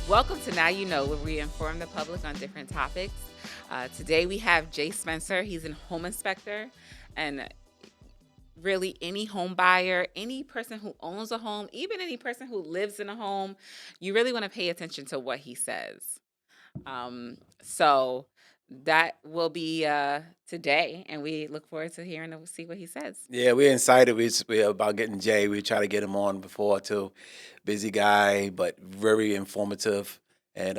Welcome to Now You Know, where we inform the public on different topics. Today we have Jay Spencer. He's a home inspector, and really any home buyer, any person who owns a home, even any person who lives in a home, you really want to pay attention to what he says. So that will be today, and we look forward to hearing and see what he says. Yeah, we're excited. We're about getting Jay. We try to get him on before too. Busy guy, but very informative, and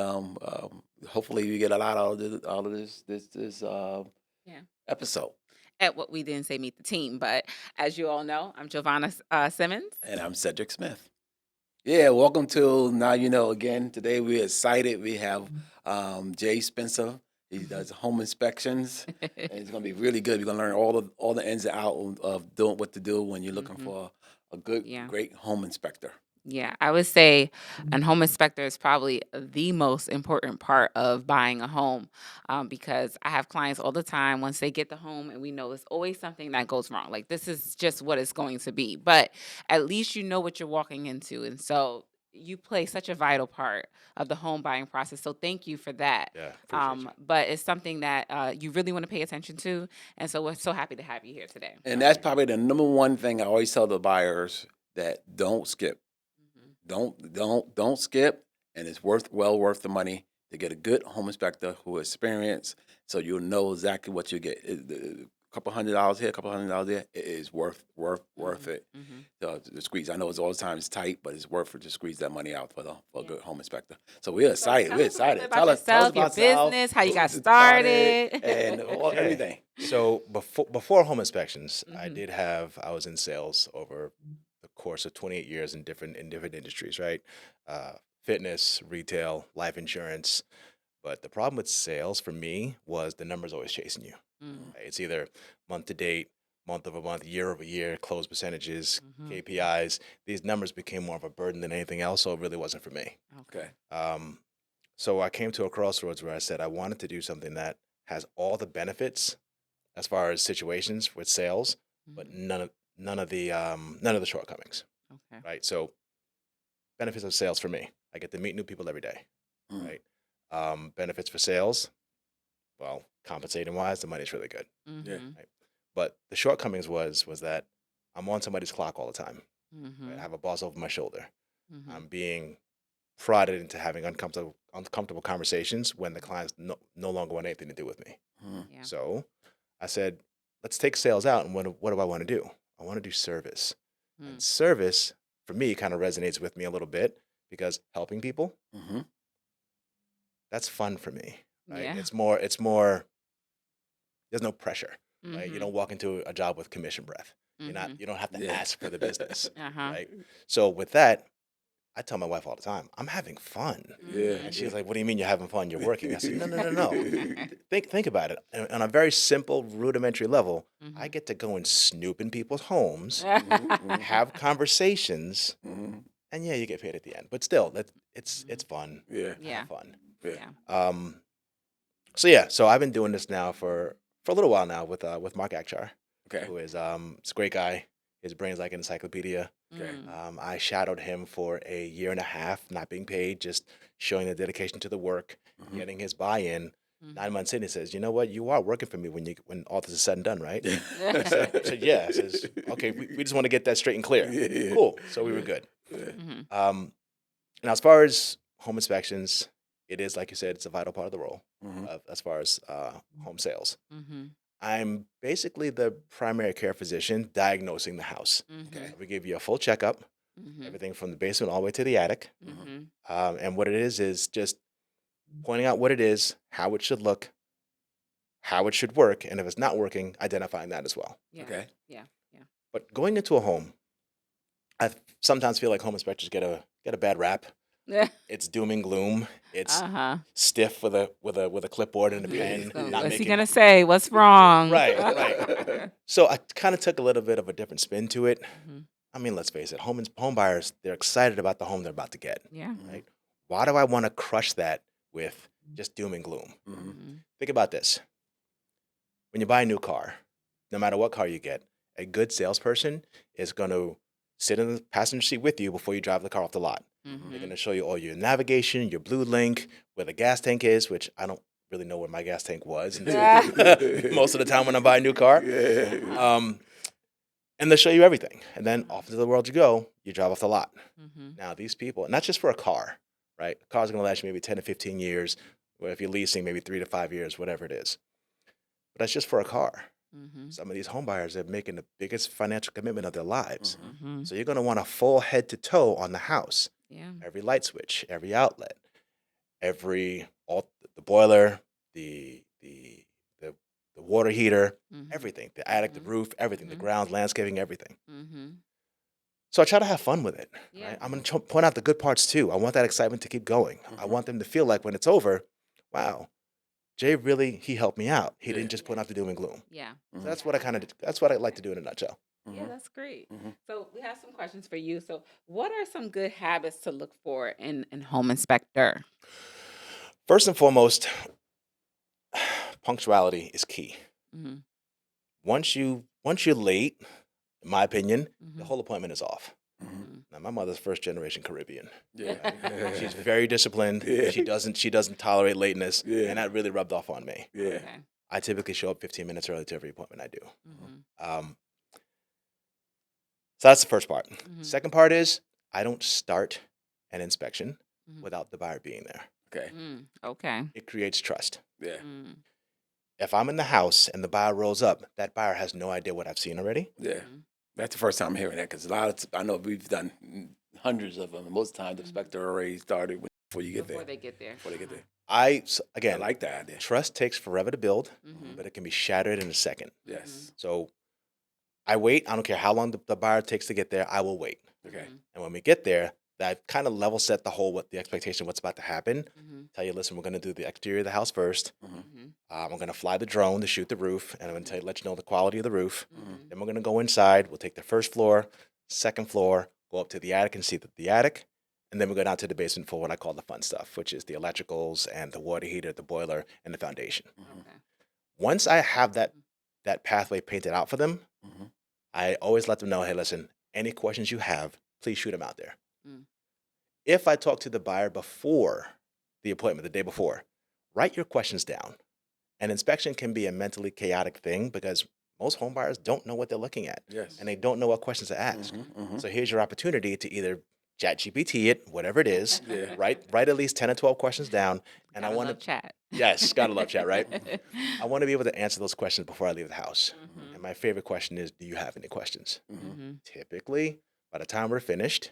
hopefully we get a lot out of this Yeah. episode. At what we didn't say meet the team, but as you all know, I'm Giovanna Simmons. And I'm Cedric Smith. Yeah, welcome to Now You Know again. Today we're excited. We have Jay Spencer. He does home inspections, and it's going to be really good. We're going to learn all the ins and outs of doing what to do when you're looking for a good, great home inspector. Yeah, I would say a home inspector is probably the most important part of buying a home because I have clients all the time once they get the home and we know there's always something that goes wrong. Like this is just what it's going to be, but at least you know what you're walking into. And so you play such a vital part of the home buying process. So thank you for that. Yeah, appreciate you. But it's something that you really want to pay attention to. And so we're so happy to have you here today. And that's probably the number one thing I always tell the buyers, that don't skip. Don't skip, and it's well worth the money to get a good home inspector who is experienced, so you'll know exactly what you get. A couple $100 here, a couple $100 there, it is worth it to squeeze. I know it's all the time it's tight, but it's worth it to squeeze that money out for a good home inspector. So we're excited. We're excited. Tell us about your business, how you got started, and everything. So before home inspections, I was in sales over the course of 28 years in different industries, right? Fitness, retail, life insurance. But the problem with sales for me was the numbers always chasing you. Right? It's either month to date, month over month, year over year, close percentages, KPIs. These numbers became more of a burden than anything else, so it really wasn't for me. Okay. So I came to a crossroads where I said I wanted to do something that has all the benefits as far as situations with sales, but none of the shortcomings. Okay. Right. So benefits of sales for me, I get to meet new people every day. Right. Benefits for sales, well, compensating wise, the money's really good. Yeah. Right? But the shortcomings was that I'm on somebody's clock all the time. Right? I have a boss over my shoulder. I'm being prodded into having uncomfortable conversations when the clients no longer want anything to do with me. Yeah. So I said, let's take sales out, and what do I want to do? I want to do service. And service, for me, kind of resonates with me a little bit because helping people, that's fun for me. Right? Yeah. It's more, there's no pressure. Right? You don't walk into a job with commission breath. You don't have to ask for the business. Right? So with that, I tell my wife all the time, I'm having fun. Yeah. And she's like, what do you mean you're having fun? You're working. I said, no. Think about it. On a very simple, rudimentary level, I get to go and snoop in people's homes, have conversations, and yeah, you get paid at the end. But still, it's fun. Yeah. Yeah. Fun. Yeah. So I've been doing this now for a little while now with Mark Akchar, Okay. who is it's a great guy. His brain's like an encyclopedia. Okay. I shadowed him for a year and a half, not being paid, just showing the dedication to the work, getting his buy-in. 9 months in, he says, "You know what? You are working for me when all this is said and done, right?" I said, "Yeah." I says, "Okay, we just want to get that straight and clear." Yeah. Cool. So we were good. And as far as home inspections, it is, like you said, it's a vital part of the role as far as home sales. I'm basically the primary care physician diagnosing the house. Okay. We give you a full checkup, everything from the basement all the way to the attic. And what it is just pointing out what it is, how it should look, how it should work, and if it's not working, identifying that as well. Yeah. Okay. Yeah. But going into a home, I sometimes feel like home inspectors get a bad rap. Yeah. It's doom and gloom. It's stiff with a clipboard and a pen. What's he gonna say? What's wrong? Right. So I kind of took a little bit of a different spin to it. I mean, let's face it, home buyers, they're excited about the home they're about to get. Yeah. Right? Why do I want to crush that with just doom and gloom? Think about this. When you buy a new car, no matter what car you get, a good salesperson is going to sit in the passenger seat with you before you drive the car off the lot. They're going Mhm. to show you all your navigation, your blue link, where the gas tank is, which I don't really know where my gas tank was until Yeah. most of the time when I buy a new car. Yeah. And they'll show you everything. And then off into the world you go, you drive off the lot. Mhm. Now, these people, and not just for a car, right? A car's going to last you maybe 10 to 15 years, or if you're leasing, maybe 3 to 5 years, whatever it is. But that's just for a car. Mhm. Some of these home buyers are making the biggest financial commitment of their lives. Mhm. So you're going to want a full head to toe on the house. Yeah. Every light switch, every outlet, the boiler, the the water heater, Mhm. everything, the attic, the Mhm. roof, everything, the Mhm. grounds, landscaping, everything. Mhm. So I try to have fun with it, Yeah. right? I'm going to point out the good parts too. I want that excitement to keep going. I want them to feel like when it's over, wow, Jay really, he helped me out. He Yeah. didn't just point out the doom and gloom. Yeah. So Mhm. that's what I like to do in a nutshell. Yeah, that's great. Mhm. So we have some questions for you. So, what are some good habits to look for in home inspector? First and foremost, punctuality is key. Mhm. Once you're late, in my opinion, the Mhm. whole appointment is off. Mhm. Mhm. Now my mother's first generation Caribbean. Yeah. She's very disciplined. Yeah. She doesn't tolerate lateness, Yeah. and that really rubbed off on me. Yeah. Okay. I typically show up 15 minutes early to every appointment I do. Mhm. Um, so that's the first part. Mhm. Second part is I don't start an inspection Mhm. without the buyer being there. Okay. Okay. It creates trust. Yeah. Mm. If I'm in the house and the buyer rolls up, that buyer has no idea what I've seen already. Yeah. Mhm. That's the first time I'm hearing that because a lot of I know we've done hundreds of them. And most times the Mhm. inspector already started before you get Before there. they get there. Before they get there. I I again, like that idea. trust takes forever to build, Mhm. but it can be shattered in a second. Yes. So I wait. I don't care how long the buyer takes to get there. I will wait. Okay. Mhm. And when we get there, that kind of level set what the expectation, what's about to happen. Mhm. Tell you, listen, we're going to do the exterior of the house first. Mhm. Mhm. I'm going to fly the drone to shoot the roof, and I'm going to let you know the quality of the roof. Mhm. Then we're going to go inside. We'll take the first floor, second floor, go up to the attic and see the attic. And then we go down to the basement for what I call the fun stuff, which is the electricals and the water heater, the boiler, and the foundation. Okay. Once I have that pathway painted out for them, Mhm. I always let them know, hey, listen, any questions you have, please shoot them out there. Mm. If I talk to the buyer before the appointment, the day before, write your questions down. An inspection can be a mentally chaotic thing because most home buyers don't know what they're looking at Yes. and they don't know what questions to ask. Mhm. Mhm. So here's your opportunity to either chat GPT it, whatever it is, Yeah. write at least 10 or 12 questions down. And I Gotta want love to, chat. yes, gotta love chat, right? I want to be able to answer those questions before I leave the house. And Mhm. my favorite question is, do you have any questions? Mhm. Mhm. Typically, by the time we're finished,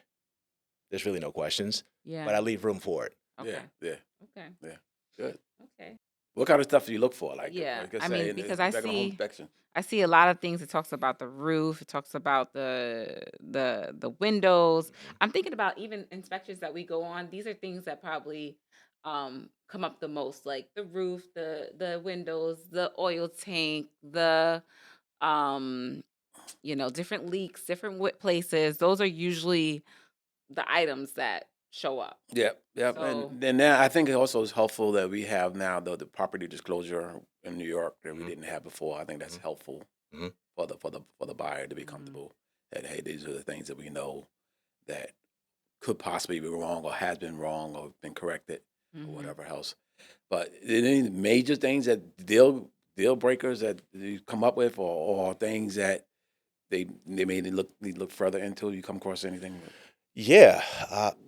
there's really no questions, Yeah. but I leave room for it. Yeah. Okay. Yeah. Okay. Yeah. Good. Okay. What kind of stuff do you look for? Like, Yeah. like I I say, mean, in the because I regular home see inspection. I see a lot of things. It talks about the roof. It talks about the windows. I'm thinking about even inspections that we go on. These are things that probably come up the most, like the roof, the windows, the oil tank, the um different leaks, different places. Those are usually the items that show up. Yep, yep. And So, then now I think it also is helpful that we have now the property disclosure in New York that we Mhm. didn't have before. I think that's Mhm. helpful Mhm. for the buyer to be mhm, comfortable that hey, these are the things that we know that could possibly be wrong or has been wrong or been corrected or mhm. whatever else. But any major things that deal breakers that you come up with or things that they may need to look further into. You come across anything? Yeah,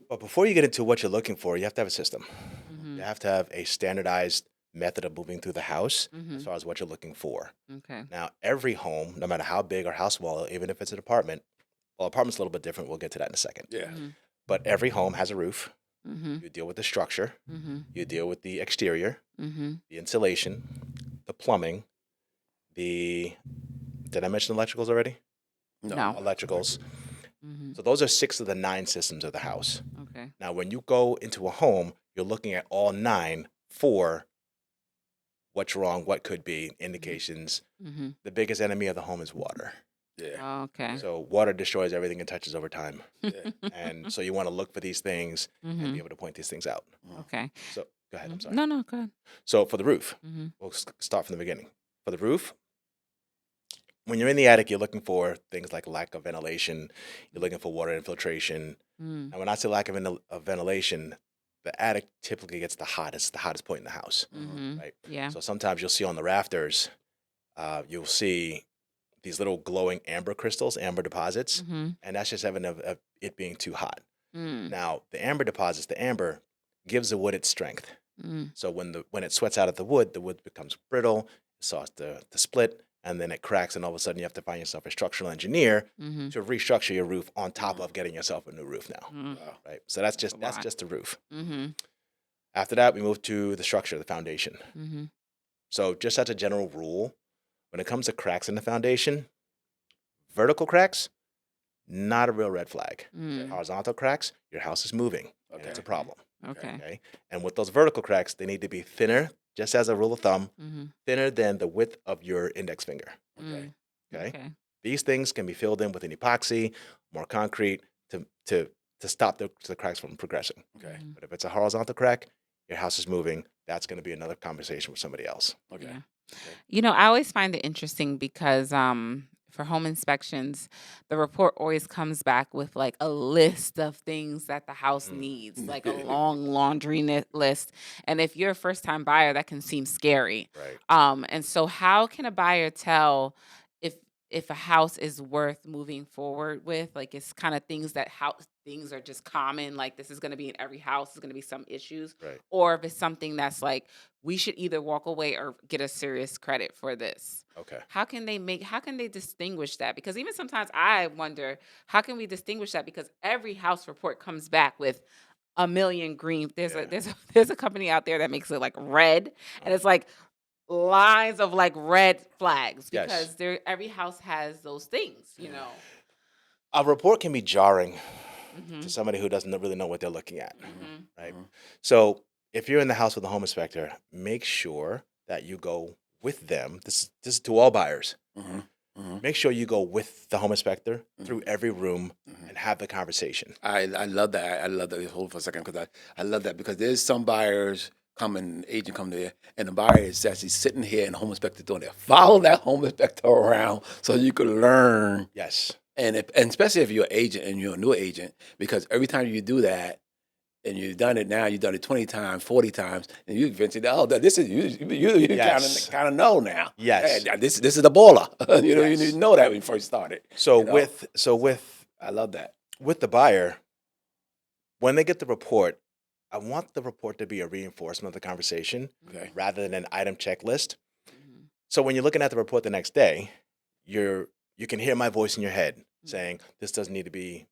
but before you get into what you're looking for, you have to have a system. You Mhm. have to have a standardized method of moving through the house as Mhm. far as what you're looking for. Okay. Now, every home, no matter how big or how small, even if it's an apartment, well, apartment's a little bit different. We'll get to that in a second. Yeah. Mhm. But every home has a roof. Mhm. You deal with the structure, Mhm. you deal with the exterior, Mhm. the insulation, the plumbing, the. Did I mention electricals already? No, No. not Electricals. electrical. Mhm. So those are 6 of the 9 systems of the house. Okay. Now, when you go into a home, you're looking at all 9 for what's wrong, what could be, indications. Mhm. The biggest enemy of the home is water. Yeah. Okay. So water destroys everything it touches over time. Yeah. And so you want to look for these things and be Mhm. able to point these things out. Mm. Okay. So go ahead, I'm sorry. No, no, good. So for the roof, Mhm. we'll start from the beginning. For the roof, when you're in the attic, you're looking for things like lack of ventilation. You're looking for water infiltration. Mm. And when I say lack of, of ventilation, the attic typically gets the hottest point in the house, Mm-hmm. right? Yeah. So sometimes you'll see on the rafters, you'll see these little glowing amber crystals, amber deposits, Mm-hmm. and that's just evidence of it being too hot. Mm. Now, the amber deposits, the amber gives the wood its strength. Mm. So when it sweats out of the wood becomes brittle, it starts to split, and then it cracks, and all of a sudden you have to find yourself a structural engineer Mm-hmm. to restructure your roof on top of getting yourself a new roof now, Mm. Wow. right? So that's That's a lot. just the roof. Mm-hmm. After that, we move to the structure, the foundation. Mm-hmm. So just as a general rule, when it comes to cracks in the foundation, vertical cracks, not a real red flag. Mm. Horizontal cracks, your house is moving, and Okay. it's a problem. Okay. Okay. And with those vertical cracks, they need to be thinner, just as a rule of thumb, Mm-hmm. thinner than the width of your index finger. Okay. Okay. Okay. These things can be filled in with an epoxy, more concrete to stop the cracks from progressing. Okay. Mhm. But if it's a horizontal crack, your house is moving. That's going to be another conversation with somebody else. Okay. Yeah. Okay. You know, I always find it interesting because for home inspections, the report always comes back with like a list of things that the house Mm. needs, like a long laundry list. And if you're a first time buyer, that can seem scary. Right. And so how can a buyer tell if if a house is worth moving forward with? Like it's kind of things that house things are just common, like this is going to be in every house, there's going to be some issues, Right. or if it's something that's like we should either walk away or get a serious credit for this. Okay. How can they distinguish that? Because even sometimes I wonder, how can we distinguish that? Because every house report comes back with a million green. Yeah. There's a company out there that makes it like red, and it's like lines of like red flags Yes. because every house has those things, you know. A report can be jarring Mm-hmm. to somebody who doesn't really know what they're looking at. Mm-hmm. Right. So if you're in the house with a home inspector, make sure that you go with them. This is to all buyers. Mm-hmm. Mm-hmm. Make sure you go with the home inspector through Mm-hmm. every room Mhm. and have the conversation. I love that. I love that. Hold for a second, because I love that, because there's some buyers agent come there, and the buyer is actually sitting here and the home inspector doing it. Follow that home inspector around so you can learn. Yes. And especially if you're an agent and you're a new agent, because every time you do that, and you've done it now, you've done it 20 times, 40 times, and you eventually, this is you Yes. kind of know now. Yes. Hey, this is the baller. You know, you Yes. didn't know that when you first started. So You know? with I love that. the buyer, when they get the report, I want the report to be a reinforcement of the conversation Okay. rather than an item checklist. Mm-hmm. So when you're looking at the report the next day, you can hear my voice in your head saying, this doesn't need to be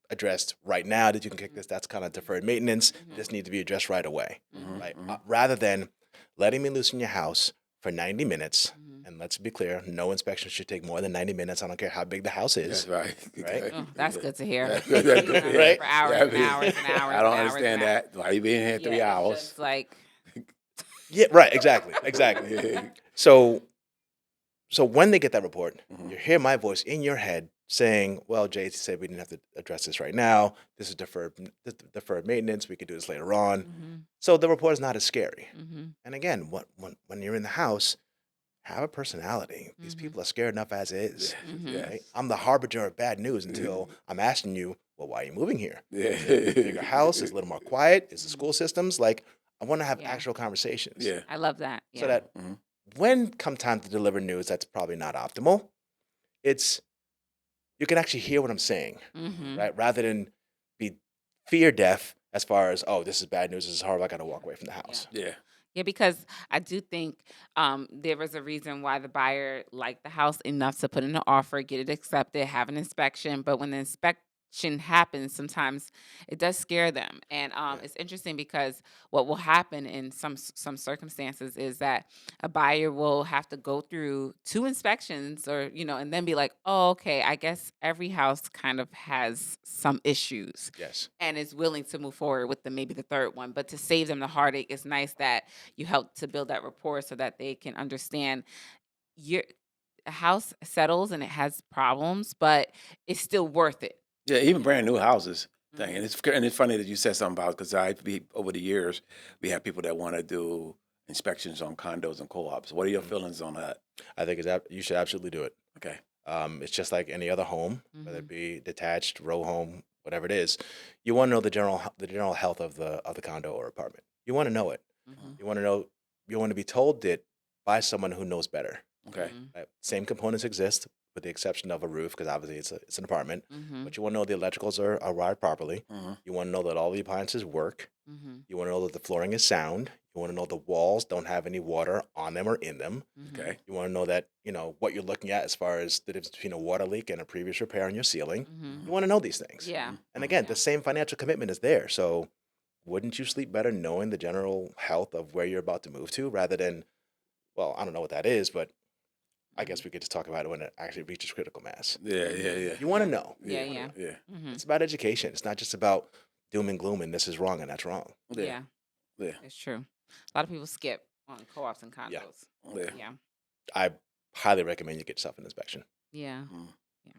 addressed right now, that you can kick this, that's kind of deferred maintenance. Mhm. This needs to be addressed right away, Mhm. right? Mhm. Rather than letting me loose in your house for 90 minutes. Mhm. And let's be clear, no inspection should take more than 90 minutes. I don't care how big the house is. That's right. Right? Oh, that's good to hear. That's You good. That's know, good. Right? for hours Yeah, and hours and hours I don't and hours understand and hours. that. Why you being here 3 Yeah, hours? it's just like Yeah, right, exactly. Exactly. So when they get that report, Mhm. you hear my voice in your head saying, well, Jay said we didn't have to address this right now. This is deferred maintenance. We could do this later on. mm-hmm, So the report is not as scary. mm-hmm, And again, when you're in the house, have a personality. These Mhm. people are scared enough as is. Mhm. Yeah. Right? I'm the harbinger of bad news until I'm asking you, well, why are you moving here? Yeah. Is it a bigger house? Is it a little more quiet? Is the school systems? Like, I want to have Yeah. actual conversations. Yeah. I love that. Yeah. So that Mhm. when come time to deliver news that's probably not optimal, you can actually hear what I'm saying, Mm-hmm. right? Rather than be fear deaf as far as, oh, this is bad news, this is horrible, I gotta walk away from the house. Yeah. Yeah, because I do think there was a reason why the buyer liked the house enough to put in an offer, get it accepted, have an inspection. But when the inspection happens, sometimes it does scare them. And Yeah. it's interesting because what will happen in some circumstances is that a buyer will have to go through two inspections, or and then be like, oh, okay, I guess every house kind of has some issues, Yes. and is willing to move forward with maybe the third one. But to save them the heartache, it's nice that you help to build that rapport so that they can understand your a house settles and it has problems, but it's still worth it. Yeah, even brand new houses thing, Mhm. and it's funny that you said something about, because over the years we have people that want to do inspections on condos and co-ops. What are your feelings on that? I think you should absolutely do it. Okay. It's just like any other home, whether Mhm. it be detached, row home, whatever it is. You want to know the general health of the condo or apartment. You want to know it. Mhm. You want to know. You want to be told it by someone who knows better. Okay. Mhm. Right? Same components exist, with the exception of a roof, because obviously it's an apartment. Mhm. But you want to know the electricals are wired properly. Mhm. You want to know that all the appliances work. Mhm. You want to know that the flooring is sound. You want to know the walls don't have any water on them or in them. Mhm. Okay. You want to know that, what you're looking at as far as the difference between a water leak and a previous repair on your ceiling. Mhm. You want to know these things. Yeah. And again, Yeah. the same financial commitment is there. So wouldn't you sleep better knowing the general health of where you're about to move to rather than, well, I don't know what that is, but I guess we could just talk about it when it actually reaches critical mass. Yeah, yeah, yeah. You want to know. Yeah. Yeah, Yeah. yeah, Mhm. It's about education. It's not just about doom and gloom and this is wrong and that's wrong. yeah, Yeah. yeah, It's true. A lot of people skip on co-ops and Yeah. condos. yeah. Yeah. I highly recommend you get yourself an inspection. Yeah. Mm. Yeah.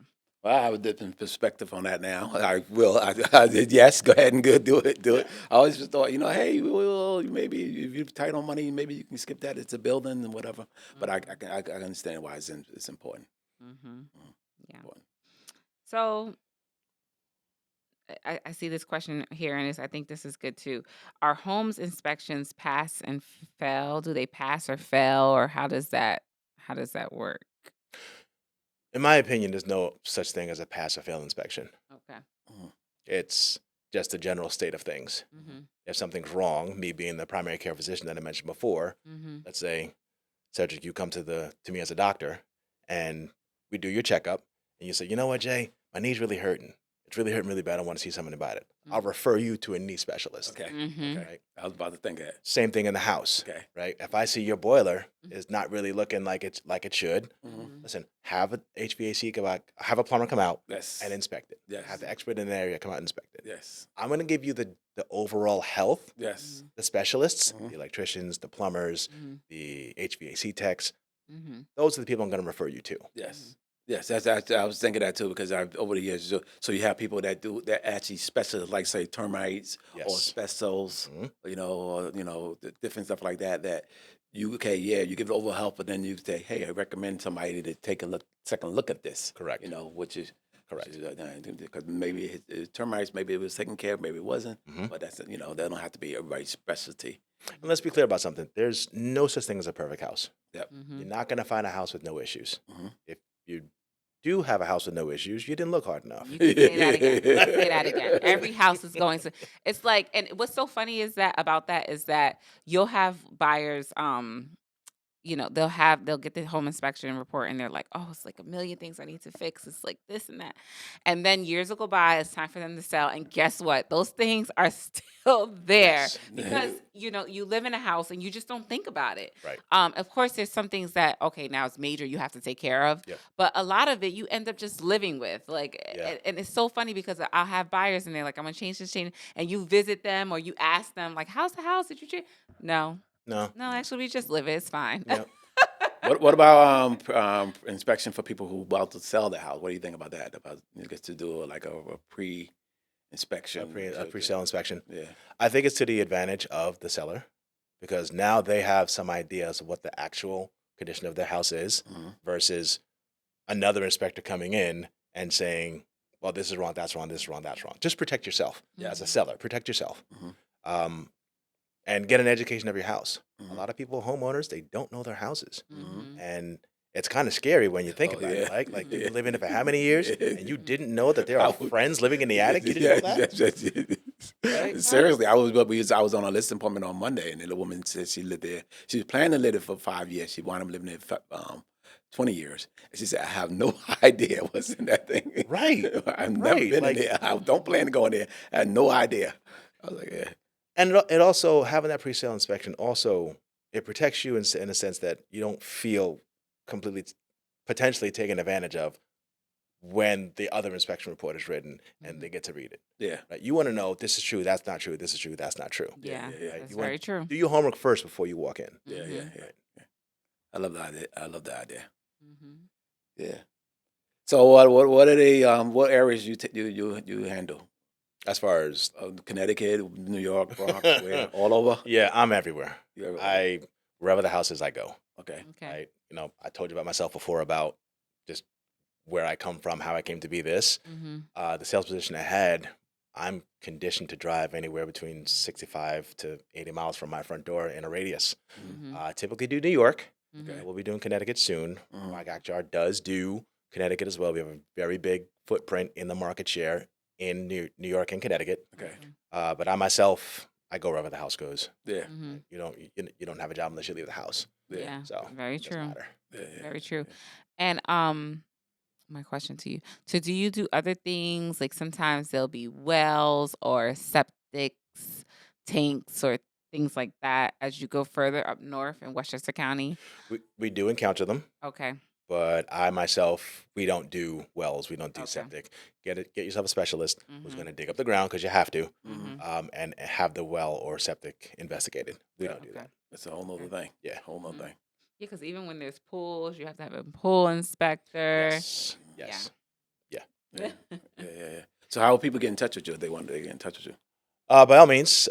Well, I have a different perspective on that now. I will. I did. Yes, go ahead and go do it. Do it. I always just thought, hey, well, maybe if you're tight on money, maybe you can skip that. It's a building and whatever. But I understand why it's important. Mhm. Mm, Yeah. important. So I see this question here, and I think this is good too. Are homes inspections pass and fail? Do they pass or fail, or how does that work? In my opinion, there's no such thing as a pass or fail inspection. Okay. Mhm, It's just the general state of things. Mhm. If something's wrong, me being the primary care physician that I mentioned before, Mhm. let's say, Cedric, you come to me as a doctor, and we do your checkup, and you say, you know what, Jay, my knee's really hurting. It's really hurting really bad. I want to see something about it. I'll Mhm. refer you to a knee specialist. Okay. Mhm. Okay. Right? I was about to think that. Same thing in the house. Okay. Right? If I see your boiler Mhm. is not really looking like it should, Mm-hmm. listen, have a HVAC come out, have a plumber come out Yes. and inspect it. Yes. Have the expert in the area come out and inspect it. Yes. I'm going to give you the overall health, Yes. the specialists, Mhm. the electricians, the plumbers, Mhm. the HVAC techs. Mhm. Those are the people I'm going to refer you to. Yes. Yes, I was thinking that too because over the years, so you have people that actually specialize, like say termites or Yes. asbestos, Mhm. or the different stuff like that. That you you give it over help, but then you say, hey, I recommend somebody to take a second look at this. Correct. Which is Correct. because maybe termites, maybe it was taken care of, maybe it wasn't, Mhm. but that's that don't have to be everybody's specialty. And let's be clear about something. There's no such thing as a perfect house. Yep. You're Mhm. not going to find a house with no issues. Mhm. If you do have a house with no issues, you didn't look hard enough. You can say that again. You can say that again. Every house is going to. It's like, and what's so funny is that about that is that you'll have buyers. They'll get the home inspection report and they're like, oh, it's like a million things I need to fix. It's like this and that. And then years will go by, it's time for them to sell. And guess what? Those things are still there Yes. because, you live in a house and you just don't think about it. Right. Of course, there's some things that, okay, now it's major, you have to take care of. Yep. But a lot of it you end up just living with. Like, Yeah. and it's so funny because I'll have buyers and they're like, I'm going to change this, change. And you visit them or you ask them, like, how's the house? Did you change? No. No. No, actually, we just live it. It's fine. Yep. What about inspection for people who about to sell the house? What do you think about that? About you get to do like a pre-inspection, A pre-sale inspection. Yeah. I think it's to the advantage of the seller because now they have some ideas of what the actual condition of their house is Mhm. versus another inspector coming in and saying, well, this is wrong, that's wrong, this is wrong, that's wrong. Just protect yourself as a seller. Protect yourself. Mhm. And get an education of your house. A Mhm. lot of people, homeowners, they don't know their houses. Mhm. And it's kind of scary when you think Oh, about yeah. it. Like you've Yeah. been living it for how many years? And you didn't know that there I are would- friends living in the attic? You didn't know that? Right? Seriously, I was on a listing appointment on Monday, and then the woman said she lived there. She was planning to live there for 5 years. She wound up living there for 20 years. And she said, "I have no idea what's in that thing. Right. I've never Right. been Like, in there. I don't plan to go in there. I had no idea." I was like, "Yeah, and it also, having that pre-sale inspection also, it protects you in a sense that you don't feel completely potentially taken advantage of when the other inspection report is written and they get to read it. yeah, Right? You want to know this is true, that's not true, this is true, that's not true. Yeah, yeah, Right? that's You want very true. do your homework first before you walk in. yeah, yeah, yeah." Right. I love the idea. I love the idea. Mhm. Yeah. So what are the what areas you handle? As far as Connecticut, New York, Bronx, where all over. yeah, I'm everywhere. You're everywhere. I wherever the house is, I go. Okay. Okay. Right? You know, I told you about myself before about just where I come from, how I came to be this. Mm-hmm. The sales position I had, I'm conditioned to drive anywhere between 65 to 80 miles from my front door in a radius. Mm-hmm. I typically do New York. Mm-hmm. We'll be doing Connecticut soon. Mhm. My backyard does do Connecticut as well. We have a very big footprint in the market share in New York and Connecticut. Okay. But I myself, I go wherever the house goes. Yeah. Mm-hmm. You don't have a job unless you leave the house. Yeah. Yeah. So Very it doesn't true. matter. Yeah. Yeah. Very true. And my question to you. So do you do other things? Like sometimes there'll be wells or septics, tanks or things like that as you go further up north in Westchester County? We do encounter them, Okay. but I myself, we don't do wells. We don't do Okay. septic. Get yourself a specialist who's Mhm. going to dig up the ground because you have to, Mhm. and have the well or septic investigated. We don't do Okay. that. It's a whole nother Okay. thing. Yeah. Whole nother Mhm. thing. Yeah, because even when there's pools, you have to have a pool inspector. Yes. Yes. Yeah. Yeah. Yeah. So how will people get in touch with you if they want to get in touch with you? By all means,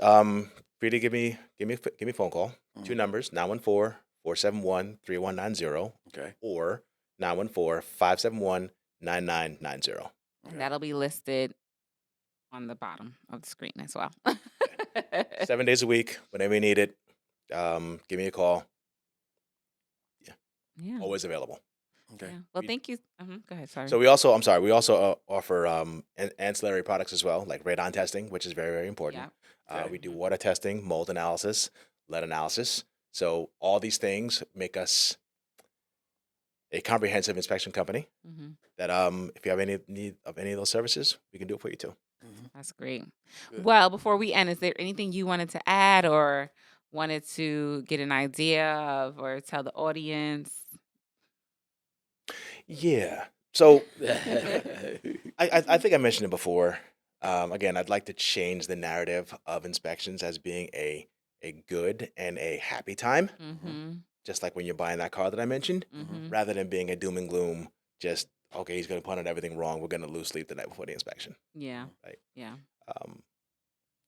free to give me a phone call. Mhm. 2 numbers: 914-471-3190 Okay. or 914-571-9990. And that'll be listed on the bottom of the screen as well. 7 days a week, whenever you need it. Give me a call. Yeah. Always available. Okay. Yeah. Well, We- thank you. Go ahead. Sorry. So we also offer ancillary products as well, like radon testing, which is very, very important. Yeah. Okay. We do water testing, mold analysis, lead analysis. So all these things make us a comprehensive inspection company Mm-hmm. that if you have any need of any of those services, we can do it for you too. Mhm. That's great. Good. Well, before we end, is there anything you wanted to add or wanted to get an idea of or tell the audience? Yeah. So I think I mentioned it before. Again, I'd like to change the narrative of inspections as being a good and a happy time, Mm-hmm. just like when you're buying that car that I mentioned, Mm-hmm. rather than being a doom and gloom. Just okay, he's going to point out everything wrong. We're going to lose sleep the night before the inspection. Yeah. Right. Yeah.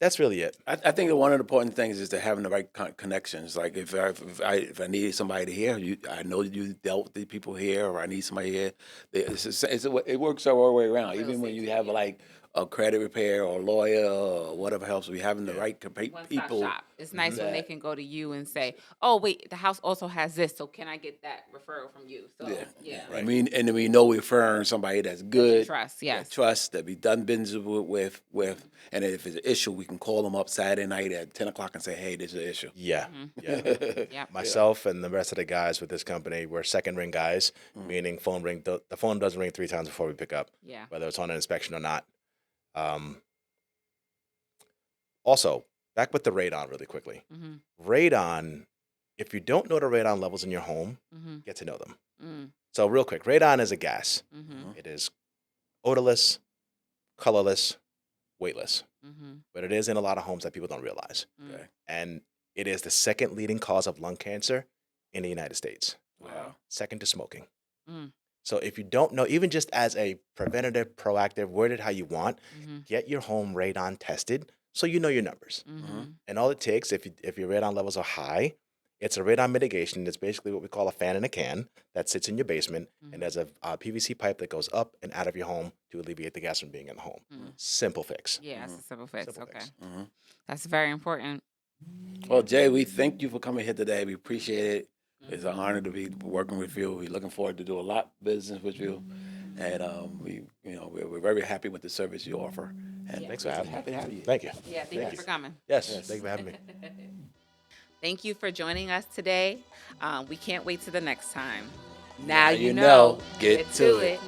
That's really it. I think that one of the important things is to having the right connections. Like if I needed somebody here, I know you dealt with the people here, or I need somebody here. It works all the way around. Real Even when estate you too, have yeah. like a credit repair or a lawyer or whatever helps, we having the Yeah. right One-stop people. shop. It's nice when they that- can go to you and say, "Oh, wait, the house also has this, so can I get that referral from you?" So, yeah. Right. And then we know we're referring somebody that's That you good. trust, That yes. trust, that we done business with, and if it's an issue, we can call them up Saturday night at 10 o'clock and say, "Hey, this is an issue." Yeah. Mhm. Yeah. Yep. Myself and the rest of the guys with this company, we're second ring guys, Mm. meaning the phone doesn't ring 3 times before we pick up, Yeah. whether it's on an inspection or not. Also, back with the radon really quickly. Mhm. Radon, if you don't know the radon levels in your home, Mhm. get to know them. Mm. So real quick, radon is a gas. Mhm. It is odorless, colorless, weightless, Mhm. but it is in a lot of homes that people don't realize. Mm. Okay. And it is the second leading cause of lung cancer in the United States, Wow. second to smoking. Mm. So if you don't know, even just as a preventative, proactive, word it how you want, Mhm. get your home radon tested so you know your numbers. Mhm. And all it takes, if your radon levels are high, it's a radon mitigation. It's basically what we call a fan in a can that sits in your basement, and there's a PVC pipe that goes up and out of your home to alleviate the gas from being in the home. Mm. Simple fix. Yeah, it's a simple fix. Simple Okay. fix. Mhm. That's very important. Well, Jay, we thank you for coming here today. We appreciate it. It's an honor to be working with you. We're looking forward to do a lot of business with you, and we're very happy with the service you offer. And Thanks for having me. happy to have you. Thank you. Yeah, thank you for coming. Yes, thank you for having me. Thank you for joining us today. We can't wait till the next time. Now you know. Get to it.